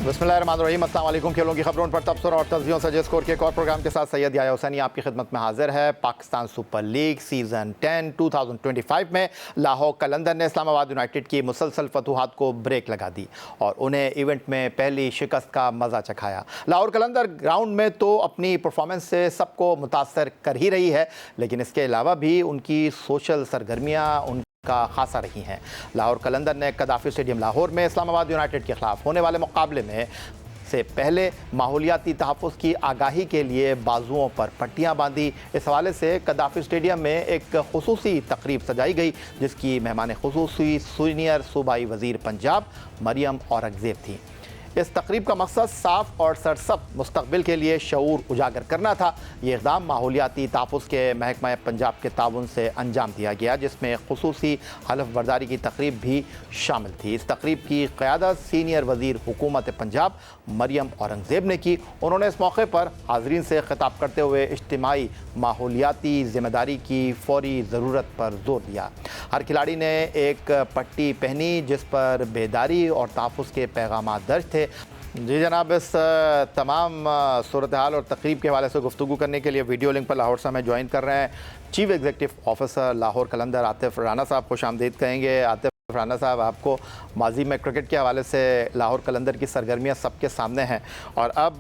बिस्मिल्लाहिर्रहमानिर्रहीम। अस्सलाम वालेकुम। खेलों की खबरों पर तबसरा और तस्वीरों सजे स्कोर के एक और प्रोग्राम के साथ सैयद याया हुसैनी आपकी खिदमत में हाजिर है। पाकिस्तान सुपर लीग सीज़न 10 2025 में लाहौर कलंदर ने इस्लामाबाद यूनाइटेड की मुसलसल फतूहात को ब्रेक लगा दी और उन्हें इवेंट में पहली शिकस्त का मज़ा चखाया। लाहौर कलंदर ग्राउंड में तो अपनी परफॉर्मेंस से सबको मुतासर कर ही रही है, लेकिन इसके अलावा भी उनकी सोशल सरगर्मियाँ का खासा रही हैं। लाहौर कलंदर ने कदाफी स्टेडियम लाहौर में इस्लामाबाद यूनाइटेड के खिलाफ होने वाले मुकाबले में से पहले माहौलियाती तहफ़्फ़ुज़ की आगाही के लिए बाजुओं पर पट्टियाँ बांधी। इस हवाले से कदाफी स्टेडियम में एक खुसूसी तकरीब सजाई गई, जिसकी मेहमान खुसूसी सीनियर सूबाई वज़ीर पंजाब मरियम औरंगज़ेब थी। इस तकरीब का मकसद साफ़ और सरसब्ज़ मुस्तक़बिल के लिए शऊर उजागर करना था। ये इक़दाम माहौलियाती तहफ़्फ़ुज़ के महकमा पंजाब के ताउन से अंजाम दिया गया, जिसमें खुसूसी हलफ बर्दारी की तकरीब भी शामिल थी। इस तकरीब की क़यादत सीनियर वज़ीर हुकूमत पंजाब मरियम औरंगज़ेब ने की। उन्होंने इस मौके पर हाज़रीन से ख़िताब करते हुए इज्तिमाई माहौलियाती ज़िम्मेदारी की फ़ौरी ज़रूरत पर ज़ोर दिया। हर खिलाड़ी ने एक पट्टी पहनी जिस पर बेदारी और तहफ़्फ़ुज़ के पैगामात दर्ज थे। जी जनाब, इस तमाम सूरत हाल और तकरीब के हवाले से गुफ्तगू करने के लिए वीडियो लिंक पर लाहौर से हमें ज्वाइन कर रहे हैं चीफ एग्जीक्यूटिव ऑफिसर लाहौर कलंदर आतिफ राना साहब। खुश आमदीद कहेंगे। आतिफ राना साहब, आपको माजी में क्रिकेट के हवाले से लाहौर कलंदर की सरगर्मियाँ सबके सामने हैं और अब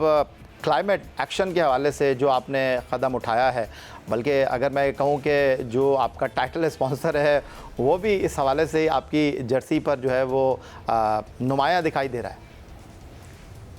क्लाइमेट एक्शन के हवाले से जो आपने कदम उठाया है, बल्कि अगर मैं कहूँ कि जो आपका टाइटल स्पॉन्सर है वो भी इस हवाले से आपकी जर्सी पर जो है वो नुमायाँ दिखाई दे रहा है।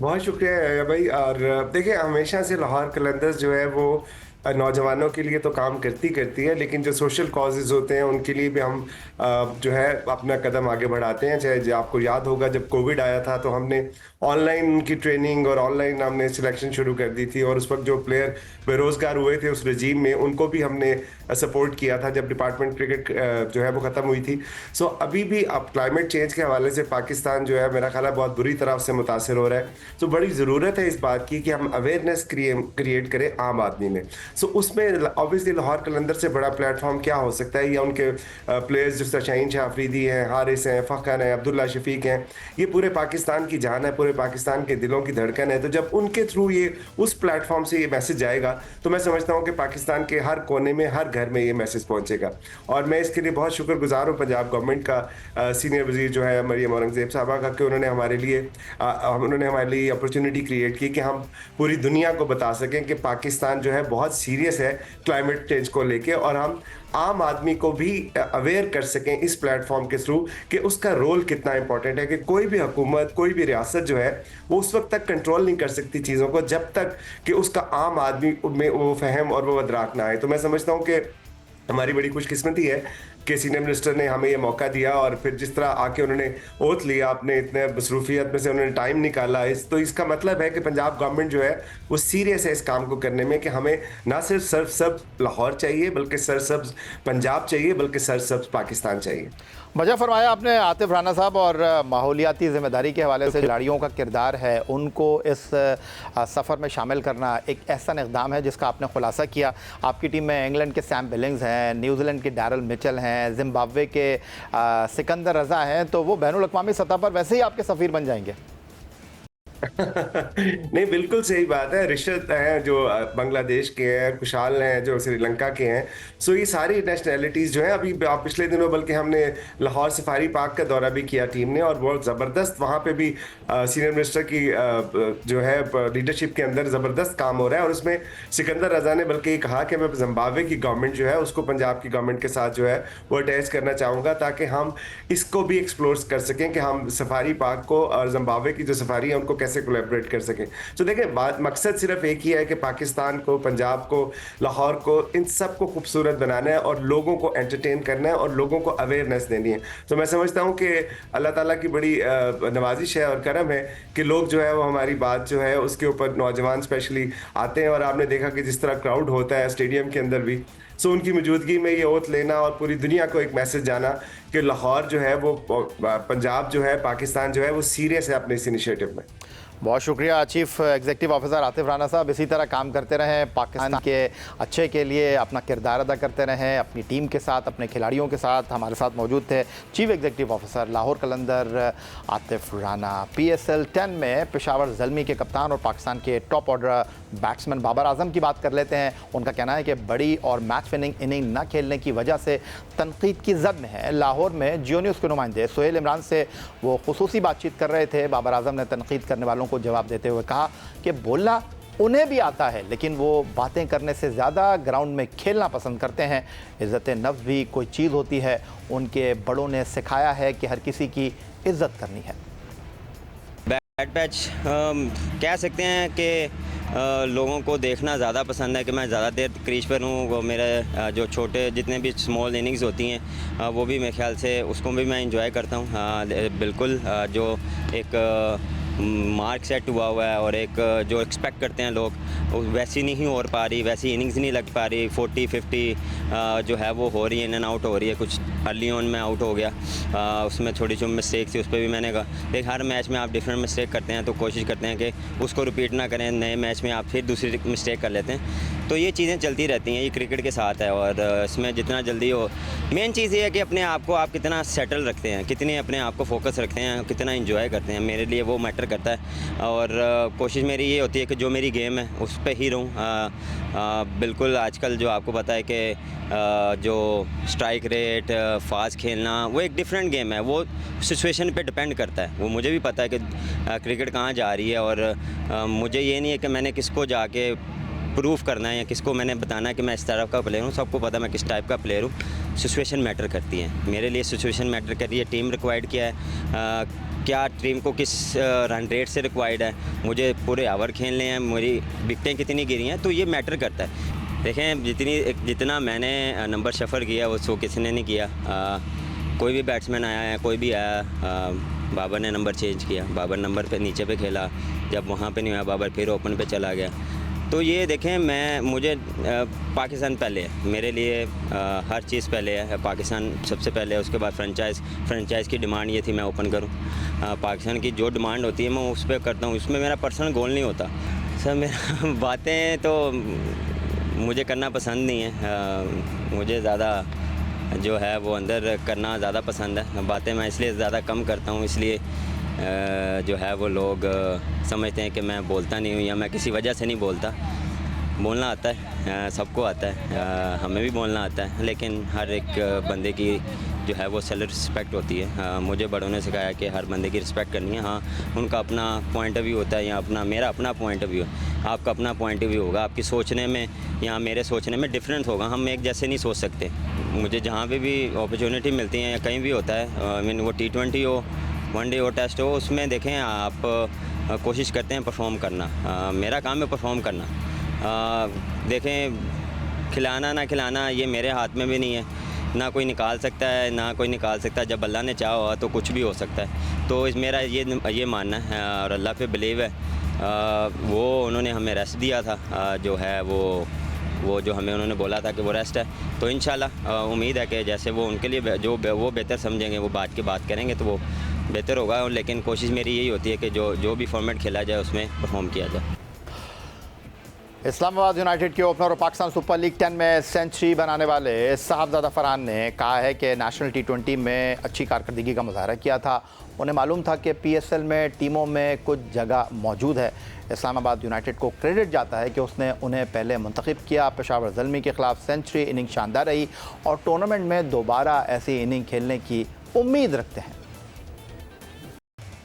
बहुत शुक्रिया भाई। और देखिए, हमेशा से लाहौर कलंदर्स जो है वो नौजवानों के लिए तो काम करती है, लेकिन जो सोशल कॉजेज़ होते हैं उनके लिए भी हम जो है अपना कदम आगे बढ़ाते हैं। चाहे आपको याद होगा, जब कोविड आया था तो हमने ऑनलाइन उनकी ट्रेनिंग और ऑनलाइन हमने सिलेक्शन शुरू कर दी थी, और उस वक्त जो प्लेयर बेरोज़गार हुए थे उस रजीम में, उनको भी हमने सपोर्ट किया था जब डिपार्टमेंट क्रिकेट जो है वो ख़त्म हुई थी। सो अभी भी अब क्लाइमेट चेंज के हवाले से पाकिस्तान जो है, मेरा ख्याल है, बहुत बुरी तरह से मुतासर हो रहा है। तो बड़ी ज़रूरत है इस बात की कि हम अवेयरनेस क्रिएट करें आम आदमी में। सो उसमें ऑब्वियसली लाहौर कलंदर से बड़ा प्लेटफॉर्म क्या हो सकता है, या उनके प्लेयर्स जिस तरह शाहीन शाह अफरीदी हैं, हारिस हैं, फ़खर हैं, अब्दुल्ला शफीक हैं, ये पूरे पाकिस्तान की जान है, पूरे पाकिस्तान के दिलों की धड़कन है। तो जब उनके थ्रू ये उस प्लेटफॉर्म से ये मैसेज जाएगा तो मैं समझता हूँ कि पाकिस्तान के हर कोने में, हर घर में ये मैसेज पहुँचेगा। और मैं इसके लिए बहुत शुक्रगुजार हूँ पंजाब गवर्नमेंट का, सीनियर वज़ीर जो है मरियम औरंगज़ेब साहबा का, कि उन्होंने हमारे लिए अपॉर्चुनिटी क्रिएट की कि हम पूरी दुनिया को बता सकें कि पाकिस्तान जो है बहुत सीरियस है क्लाइमेट चेंज को लेके, और हम आम आदमी को भी अवेयर कर सकें इस प्लेटफॉर्म के थ्रू कि उसका रोल कितना इंपॉर्टेंट है। कि कोई भी हुकूमत, कोई भी रियासत जो है वो उस वक्त तक कंट्रोल नहीं कर सकती चीज़ों को जब तक कि उसका आम आदमी में वो फहम और वो अदराक ना आए। तो मैं समझता हूँ कि हमारी बड़ी खुशकिस्मती है कि सीनियर मिनिस्टर ने हमें ये मौका दिया, और फिर जिस तरह आके उन्होंने ओथ लिया, अपने इतने मसरूफियत में से उन्होंने टाइम निकाला, तो इसका मतलब है कि पंजाब गवर्नमेंट जो है वो सीरियस है इस काम को करने में, कि हमें ना सिर्फ सरसब्ज लाहौर चाहिए बल्कि सरसब्ज पंजाब चाहिए, बल्कि सरसब्ज पाकिस्तान चाहिए। वजह फरमाया आपने आतिफ राना साहब। और माहौलियाती ज़िम्मेदारी के हवाले से खिलाड़ियों का किरदार है, उनको इस सफ़र में शामिल करना एक ऐसा इक़दाम है जिसका आपने खुलासा किया। आपकी टीम में इंग्लैंड के सैम बिलिंग्स हैं, न्यूजीलैंड के डैरल मिचेल हैं, ज़िम्बाब्वे के सिकंदर रज़ा हैं, तो वो बैनुल अक़वामी सतह पर वैसे ही आपके सफ़ीर बन जाएंगे। नहीं, बिल्कुल सही बात है। रिशद हैं जो बांग्लादेश के हैं, खुशहाल हैं जो श्रीलंका के हैं। सो ये सारी नेशनैलिटीज़ जो हैं, अभी पिछले दिनों बल्कि हमने लाहौर सफारी पार्क का दौरा भी किया टीम ने, और बहुत ज़बरदस्त वहाँ पे भी सीनियर मिनिस्टर की जो है लीडरशिप के अंदर ज़बरदस्त काम हो रहा है। और उसमें सिकंदर रज़ा ने बल्कि ये कहा कि मैं ज़िम्बाब्वे की गवर्नमेंट जो है उसको पंजाब की गवर्नमेंट के साथ जो है वो अटैच करना चाहूँगा, ताकि हम इसको भी एक्सप्लोर कर सकें कि हम सफारी पार्क को और ज़िम्बाब्वे की जो सफारी है उनको कैसे कोलैबोरेट कर सकें। तो देखें, मकसद सिर्फ एक ही है कि पाकिस्तान को, पंजाब को, लाहौर को, इन सब को खूबसूरत बनाना है और लोगों को एंटरटेन करना है और लोगों को अवेयरनेस देनी है। तो मैं समझता हूँ कि अल्लाह ताला की बड़ी नवाजिश है और करम है कि लोग जो है वो हमारी बात जो है उसके ऊपर, नौजवान स्पेशली आते हैं, और आपने देखा कि जिस तरह क्राउड होता है स्टेडियम के अंदर भी, सो उनकी मौजूदगी में ये ओथ लेना और पूरी दुनिया को एक मैसेज जाना कि लाहौर जो है वो, पंजाब जो है, पाकिस्तान जो है वो सीरियस है अपने इस इनिशिएटिव में। बहुत शुक्रिया chief executive officer Atif Rana साहब। इसी तरह काम करते रहें, पाकिस्तान के अच्छे के लिए अपना किरदार अदा करते रहें, अपनी टीम के साथ, अपने खिलाड़ियों के साथ। हमारे साथ मौजूद थे चीफ एग्जीक्यूटिव ऑफिसर लाहौर कलंदर आतिफ राना। PSL 10 में पेशावर ज़ल्मी के कप्तान और पाकिस्तान के top order batsman Babar Azam की बात कर लेते हैं। उनका कहना है कि बड़ी और मैच विनिंग इनिंग न खेलने की वजह से तनकीद की जद में है। लाहौर में जियो न्यूज़ के नुमाइंदे सोहेल इमरान से वो खुसूसी बातचीत कर रहे थे। बाबर आजम ने तनकीद करने वालों को जवाब देते हुए कहा कि बोलना उन्हें भी आता है, लेकिन वो बातें करने से ज़्यादा ग्राउंड में खेलना पसंद करते हैं। इज़्ज़त नफ्स भी कोई चीज़ होती है, उनके बड़ों ने सिखाया है कि हर किसी की इज़्ज़त करनी है। बैट पैच कह सकते हैं कि लोगों को देखना ज़्यादा पसंद है कि मैं ज़्यादा देर क्रीज पर हूँ। वो मेरे जो छोटे जितने भी स्मॉल इनिंग्स होती हैं वो भी मेरे ख्याल से उसको भी मैं इंजॉय करता हूँ। बिल्कुल जो एक मार्क सेट हुआ है और एक जो एक्सपेक्ट करते हैं लोग वैसी नहीं हो पा रही, वैसी इनिंग्स नहीं लग पा रही। 40-50 जो है वो हो रही है, इन एंड आउट हो रही है। कुछ अर्ली ऑन में आउट हो गया, उसमें थोड़ी सी मिस्टेक थी, उस पर भी मैंने कहा देख हर मैच में आप डिफरेंट मिस्टेक करते हैं तो कोशिश करते हैं कि उसको रिपीट ना करें। नए मैच में आप फिर दूसरी मिस्टेक कर लेते हैं, तो ये चीज़ें चलती रहती हैं, ये क्रिकेट के साथ है। और इसमें जितना जल्दी हो, मेन चीज़ ये है कि अपने आप को आप कितना सेटल रखते हैं, कितने अपने आप को फोकस रखते हैं, कितना इंजॉय करते हैं। मेरे लिए वो मैटर करता है और कोशिश मेरी ये होती है कि जो मेरी गेम है उस पे ही रहूँ। बिल्कुल आजकल जो आपको पता है कि जो स्ट्राइक रेट, फास्ट खेलना, वो एक डिफरेंट गेम है, वो सिचुएशन पे डिपेंड करता है। वो मुझे भी पता है कि क्रिकेट कहाँ जा रही है और मुझे ये नहीं है कि मैंने किसको जाके प्रूफ करना है या किसको मैंने बताना है कि मैं इस तरह का प्लेयर हूँ। सबको पता है मैं किस टाइप का प्लेयर हूँ। सिचुएशन मैटर करती है, मेरे लिए सिचुएशन मैटर कर रही है। टीम रिक्वायर्ड क्या है, क्या टीम को किस रन रेट से रिक्वायर्ड है, मुझे पूरे ओवर खेलने हैं, मेरी विकटें कितनी गिरी हैं, तो ये मैटर करता है। देखें जितना मैंने नंबर शफर किया वो किसी ने नहीं किया। कोई भी बैट्समैन आया है, कोई भी आया, बाबर ने नंबर चेंज किया, बाबर नंबर पे नीचे पे खेला, जब वहाँ पे नहीं हुआ बाबर फिर ओपन पे चला गया। तो ये देखें मुझे पाकिस्तान पहले है, मेरे लिए हर चीज़ पहले है। पाकिस्तान सबसे पहले है, उसके बाद फ्रेंचाइज़ की डिमांड ये थी मैं ओपन करूं। पाकिस्तान की जो डिमांड होती है मैं उस पर करता हूं, उसमें मेरा पर्सनल गोल नहीं होता सर। मेरा बातें तो मुझे करना पसंद नहीं है, मुझे ज़्यादा जो है वो अंदर करना ज़्यादा पसंद है। बातें मैं इसलिए ज़्यादा कम करता हूँ, इसलिए जो है वो लोग समझते हैं कि मैं बोलता नहीं हूँ या मैं किसी वजह से नहीं बोलता। बोलना आता है, सबको आता है, हमें भी बोलना आता है, लेकिन हर एक बंदे की जो है वो सेल्फ रिस्पेक्ट होती है। मुझे बड़ों ने सिखाया कि हर बंदे की रिस्पेक्ट करनी है। हाँ, उनका अपना पॉइंट ऑफ व्यू होता है या मेरा अपना पॉइंट ऑफ व्यू, आपका अपना पॉइंट ऑफ व्यू होगा। आपकी सोचने में या मेरे सोचने में डिफरेंट होगा, हम एक जैसे नहीं सोच सकते। मुझे जहाँ पे भी अपॉर्चुनिटी मिलती है या कहीं भी होता है, आई मीन वो T20 हो, वनडे हो, टेस्ट हो, उसमें देखें आप कोशिश करते हैं परफॉर्म करना। मेरा काम है परफॉर्म करना। देखें खिलाना ना खिलाना ये मेरे हाथ में भी नहीं है, ना कोई निकाल सकता है ना कोई निकाल सकता है। जब अल्लाह ने चाहा हुआ तो कुछ भी हो सकता है। तो मेरा ये मानना है और अल्लाह पे बिलीव है। वो उन्होंने हमें रेस्ट दिया था, जो है वो जो हमें उन्होंने बोला था कि वो रेस्ट है। तो इंशाल्लाह उम्मीद है कि जैसे वो उनके लिए जो वो बेहतर समझेंगे वो बात करेंगे तो वो बेहतर होगा। लेकिन कोशिश मेरी यही होती है कि जो भी फॉर्मेट खेला जाए उसमें परफॉर्म किया जाए। इस्लामाबाद यूनाइटेड के ओपनर और पाकिस्तान सुपर लीग 10 में सेंचुरी बनाने वाले साहबजादा फरहान ने कहा है कि नेशनल T20 में अच्छी कारकर्दगी का मुजाहरा किया था। उन्हें मालूम था कि PSL में टीमों में कुछ जगह मौजूद है। इस्लामाबाद यूनाइटेड को क्रेडिट जाता है कि उसने उन्हें पहले मुंतखब किया। पेशावर ज़ल्मी के ख़िलाफ़ सेंचुरी इनिंग शानदार रही और टूर्नामेंट में दोबारा ऐसी इनिंग खेलने की उम्मीद रखते हैं।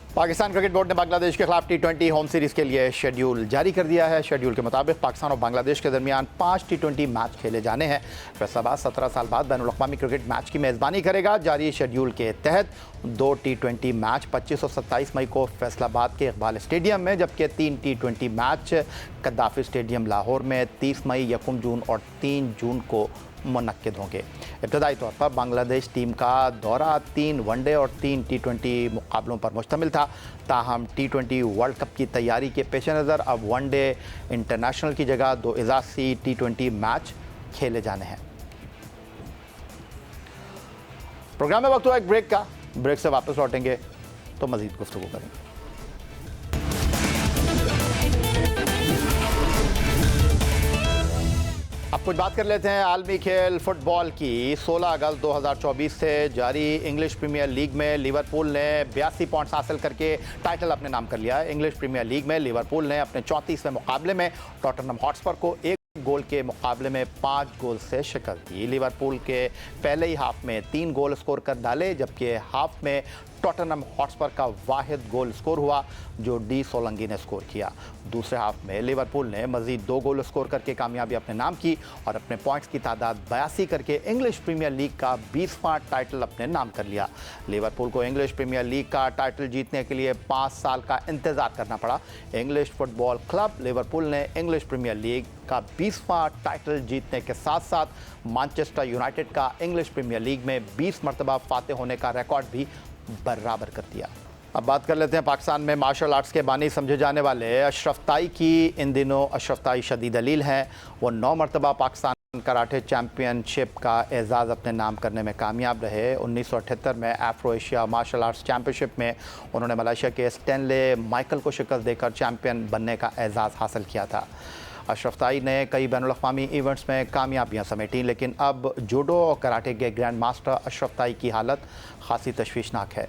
पाकिस्तान क्रिकेट बोर्ड ने बांग्लादेश के खिलाफ T20 होम सीरीज़ के लिए शेड्यूल जारी कर दिया है। शेड्यूल के मुताबिक पाकिस्तान और बांग्लादेश के दरमियान 5 T20 मैच खेले जाने हैं। फैसलाबाद 17 साल बाद बैनुल-अक़वामी क्रिकेट मैच की मेज़बानी करेगा। जारी शेड्यूल के तहत 2 T20 मैच 25 और 27 मई को फैसलाबाद के इकबाल स्टेडियम में, जबकि 3 T20 मैच कद्दाफ़ी स्टेडियम लाहौर में 30 मई, 1 जून और 3 जून को मुनक्किद होंगे। इब्तदाई तौर पर बांग्लादेश टीम का दौरा 3 वनडे और 3 T20 मुकाबलों पर मुश्तमिल था। ताहम T20 वर्ल्ड कप की तैयारी के पेश नज़र अब वनडे इंटरनेशनल की जगह 2 इजाफी T20 मैच खेले जाने हैं। प्रोग्राम में वक्त हुआ एक ब्रेक का। ब्रेक से वापस लौटेंगे तो मज़ीद गुफ्तगू करेंगे। अब कुछ बात कर लेते हैं आलमी खेल फुटबॉल की। 16 अगस्त 2024 से जारी इंग्लिश प्रीमियर लीग में लिवरपूल ने 82 पॉइंट्स हासिल करके टाइटल अपने नाम कर लिया है। इंग्लिश प्रीमियर लीग में लिवरपूल ने अपने 34वें मुकाबले में टॉटनहम हॉटस्पर को 1 गोल के मुकाबले में 5 गोल से शिकस्त दी। लिवरपूल के पहले ही हाफ में 3 गोल स्कोर कर डाले, जबकि हाफ में टॉटनहम हॉटस्पर का वाहिद गोल स्कोर हुआ जो डी सोलंकी ने स्कोर किया। दूसरे हाफ में लिवरपूल ने मजीद 2 गोल स्कोर करके कामयाबी अपने नाम की और अपने पॉइंट्स की तादाद 82 करके इंग्लिश प्रीमियर लीग का 20वां टाइटल अपने नाम कर लिया। लिवरपूल को इंग्लिश प्रीमियर लीग का टाइटल जीतने के लिए 5 साल का इंतजार करना पड़ा। इंग्लिश फुटबॉल क्लब लिवरपूल ने इंग्लिश प्रीमियर लीग का 20वां टाइटल जीतने के साथ साथ मैनचेस्टर यूनाइटेड का इंग्लिश प्रीमियर लीग में 20 मरतबा फातेह होने का रिकॉर्ड भी बराबर कर दिया। अब बात कर लेते हैं पाकिस्तान में मार्शल आर्ट्स के बानी समझे जाने वाले अशरफ ताई की। इन दिनों अशरफ ताई शदीद अलील हैं। वो 9 मरतबा पाकिस्तान कराटे चैम्पियनशिप का एजाज़ अपने नाम करने में कामयाब रहे। 1978 में Afro Asia martial arts championship में उन्होंने मलेशिया के स्टैनले माइकल को शिकस्त देकर चैम्पियन बनने का एजाज़ हासिल किया था। अशरफ ताई ने कई बैनुल-अक़वामी इवेंट्स में कामयाबियां समेटी, लेकिन अब जूडो और कराटे के ग्रैंड मास्टर अशरफ ताई की हालत खासी तशवीशनाक है।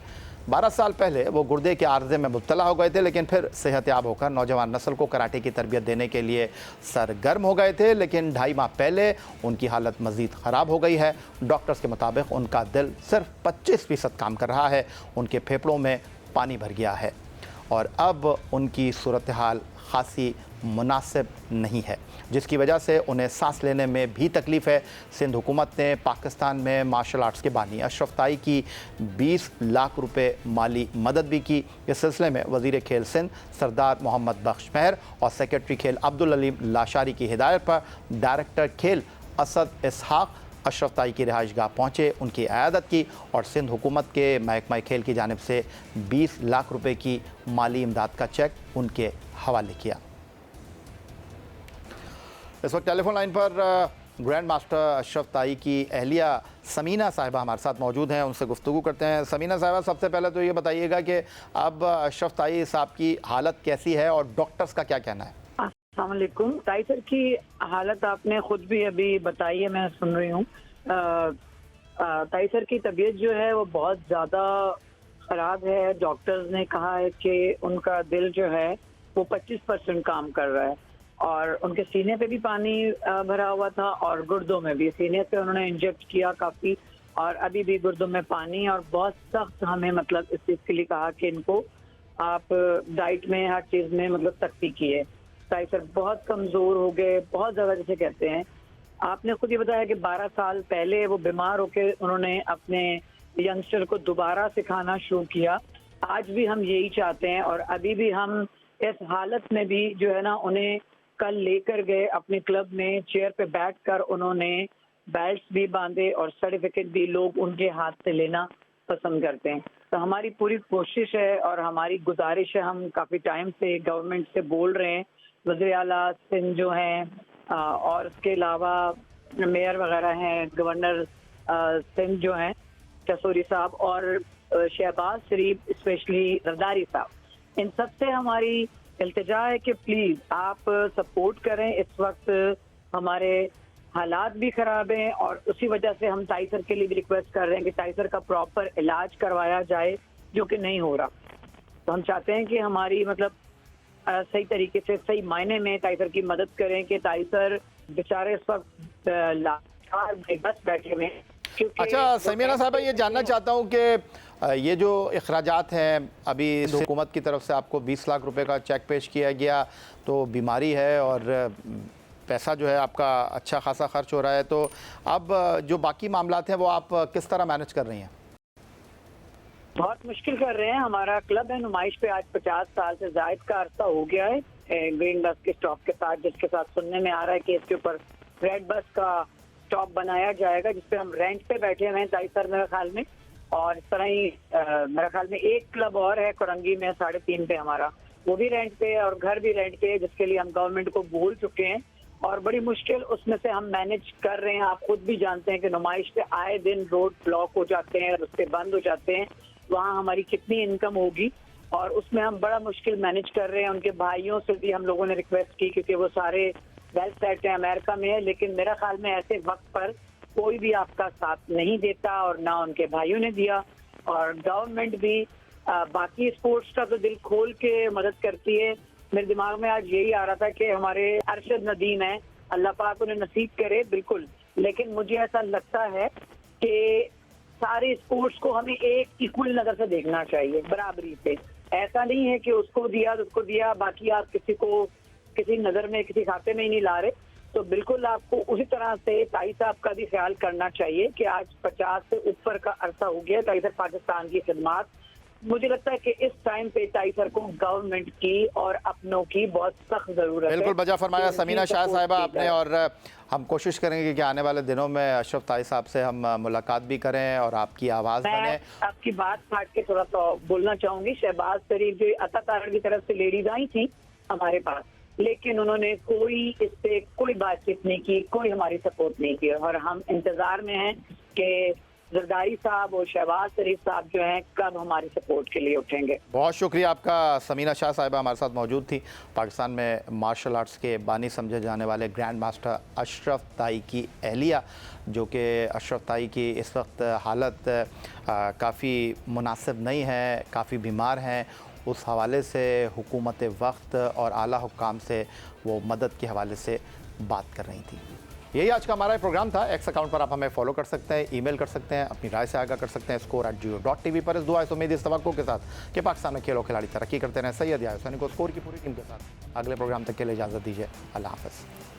12 साल पहले वो गुर्दे के आर्जे में मुब्तला हो गए थे, लेकिन फिर सेहतयाब होकर नौजवान नस्ल को कराटे की तरबियत देने के लिए सरगर्म हो गए थे। लेकिन 2.5 माह पहले उनकी हालत मज़ीद ख़राब हो गई है। डॉक्टर्स के मुताबिक उनका दिल सिर्फ 25% काम कर रहा है, उनके फेफड़ों में पानी भर गया है और अब उनकी सूरत हाल खासी मुनासिब नहीं है, जिसकी वजह से उन्हें सांस लेने में भी तकलीफ़ है। सिंध हुकूमत ने पाकिस्तान में मार्शल आर्ट्स के बानी अशरफ ताई की 20 लाख रुपए माली मदद भी की। इस सिलसिले में वज़ीर खेल सिंध सरदार मोहम्मद बख्श महर और सेक्रेटरी खेल अब्दुल अलीम लाशारी की हिदायत पर डायरेक्टर खेल असद इसहाक अशरफ ताई की रिहाइशगाह पहुँचे, उनकी इयादत की और सिंध हुकूमत के महकमा खेल की जानिब से 20 लाख रुपए की माली इमदाद का चेक उनके हवाले किया। इस वक्त टेलीफोन लाइन पर ग्रैंड मास्टर अशरफ ताई की अहलिया समीना साहिबा हमारे साथ मौजूद हैं, उनसे गुफ्तगू करते हैं। समीना साहिबा, सबसे पहले तो ये बताइएगा कि अब अशरफ ताई साहब की हालत कैसी है और डॉक्टर्स का क्या कहना है? अस्सलाम वालेकुम। ताई सर की हालत आपने खुद भी अभी बताई है, मैं सुन रही हूँ। ताई सर की तबीयत जो है वो बहुत ज़्यादा ख़राब है। डॉक्टर्स ने कहा है कि उनका दिल जो है वो 25% काम कर रहा है और उनके सीने पे भी पानी भरा हुआ था और गुर्दों में भी। सीने पे उन्होंने इंजेक्ट किया काफ़ी और अभी भी गुर्दों में पानी और बहुत सख्त हमें मतलब इस चीज़ के लिए कहा कि इनको आप डाइट में हर चीज़ में मतलब सख्ती की है। ताई सर बहुत कमज़ोर हो गए, बहुत ज़्यादा जिसे कहते हैं। आपने खुद ये बताया कि 12 साल पहले वो बीमार होकर उन्होंने अपने यंगस्टर को दोबारा सिखाना शुरू किया। आज भी हम यही चाहते हैं और अभी भी हम इस हालत में भी जो है ना उन्हें कल लेकर गए अपने क्लब में, चेयर पे बैठकर उन्होंने बेल्ट्स भी बांधे और सर्टिफिकेट भी लोग उनके हाथ से लेना पसंद करते हैं। तो हमारी पूरी कोशिश है और हमारी गुजारिश है, हम काफ़ी टाइम से गवर्नमेंट से बोल रहे हैं, वज़ीर आला सिंध जो हैं और उसके अलावा मेयर वगैरह हैं, गवर्नर सिंध जो हैं कसोरी साहब और शहबाज शरीफ स्पेशली जरदारी साहब, इन सब से हमारी इल्तिजा है कि प्लीज़ आप सपोर्ट करें। इस वक्त हमारे हालात भी ख़राब हैं और उसी वजह से हम ताई सर के लिए भी रिक्वेस्ट कर रहे हैं कि ताई सर का प्रॉपर इलाज करवाया जाए, जो कि नहीं हो रहा। तो हम चाहते हैं कि हमारी मतलब सही तरीके से सही मायने में ताई सर की मदद करें कि ताई सर बेचारे इस वक्त लाचार बेबस बैठे हुए हैं। अच्छा समीना साहबा, ये जानना चाहता हूँ कि ये जो अखराजात हैं, अभी हुकूमत की तरफ से आपको 20 लाख रुपए का चेक पेश किया गया, तो बीमारी है और पैसा जो है आपका अच्छा खासा खर्च हो रहा है, तो अब जो बाकी मामलात हैं वो आप किस तरह मैनेज कर रही हैं? बहुत मुश्किल कर रहे हैं। हमारा क्लब है नुमाइश पे आज 50 साल से जायद का अरसा हो गया है ग्रीन बस के स्टॉप के साथ, जिसके साथ सुनने में आ रहा है कि इसके ऊपर रेड बस का स्टॉप बनाया जाएगा, जिसपे हम रेंट पे बैठे हुए हैं ताई सर मेरे ख्याल में। और इस तरह ही मेरे ख्याल में एक क्लब और है कुरंगी में 3.5 पे हमारा, वो भी रेंट पे है और घर भी रेंट पे है, जिसके लिए हम गवर्नमेंट को बोल चुके हैं और बड़ी मुश्किल उसमें से हम मैनेज कर रहे हैं। आप खुद भी जानते हैं कि नुमाइश पे आए दिन रोड ब्लॉक हो जाते हैं, रास्ते बंद हो जाते हैं, वहाँ हमारी कितनी इनकम होगी और उसमें हम बड़ा मुश्किल मैनेज कर रहे हैं। उनके भाइयों से भी हम लोगों ने रिक्वेस्ट की, क्योंकि वो सारे वेल सेट है, अमेरिका में है, लेकिन मेरा ख्याल में ऐसे वक्त पर कोई भी आपका साथ नहीं देता और ना उनके भाइयों ने दिया। और गवर्नमेंट भी बाकी स्पोर्ट्स का तो दिल खोल के मदद करती है। मेरे दिमाग में आज यही आ रहा था कि हमारे अरशद नदीम है, अल्लाह पाक उन्हें नसीब करे, बिल्कुल, लेकिन मुझे ऐसा लगता है कि सारे स्पोर्ट्स को हमें एक इक्वल नजर से देखना चाहिए, बराबरी से। ऐसा नहीं है कि उसको दिया तो उसको दिया, बाकी आप किसी को किसी नजर में किसी खाते में ही नहीं ला रहे। तो बिल्कुल आपको उसी तरह से ताई साहब का भी ख्याल करना चाहिए कि आज 50 से ऊपर का अरसा हो गया ताई सर पाकिस्तान की खिदमत। मुझे लगता है कि इस टाइम पे ताई सर को गवर्नमेंट की और अपनों की बहुत सख्त जरूरत है। बिल्कुल बजा फरमाया कि समीना उनकी शाह सपोर्ट साहिबा की आपने, जाए। और हम कोशिश करेंगे कि आने वाले दिनों में अशरफ ताई साहब से हम मुलाकात भी करें और आपकी आवाज़ बने। मैं आपकी बात काट के थोड़ा सा बोलना चाहूंगी। शहबाज शरीफ जो अता तारड़ की तरफ से लेडीज आई थी हमारे पास, लेकिन उन्होंने कोई इससे कोई बातचीत नहीं की, कोई हमारी सपोर्ट नहीं की, और हम इंतजार में हैं कि जरदारी साहब और शहबाज शरीफ साहब जो हैं कब हमारी सपोर्ट के लिए उठेंगे। बहुत शुक्रिया आपका। समीना शाह साहिबा हमारे साथ मौजूद थी। पाकिस्तान में मार्शल आर्ट्स के बानी समझे जाने वाले ग्रैंड मास्टर अशरफ ताई की अहलिया, जो कि अशरफ ताई की इस वक्त हालत काफ़ी मुनासिब नहीं है, काफ़ी बीमार हैं। उस हवाले से हुकूमत वक्त और आला हुक्काम से वो मदद के हवाले से बात कर रही थी। यही आज का हमारा प्रोग्राम था। एक्स अकाउंट पर आप हमें फॉलो कर सकते हैं, ईमेल कर सकते हैं, अपनी राय से आगाह कर सकते हैं score@geo.tv पर। इस दुआ इस उम्मीद इस तवक्को के साथ कि पाकिस्तान में खेलों खिलाड़ी तरक्की करते रहें। सैयद याहिया हुसैनी को स्कोर की पूरी टीम के साथ अगले प्रोग्राम तक के लिए इजाज़त दीजिए। अल्लाह हाफ़िज़।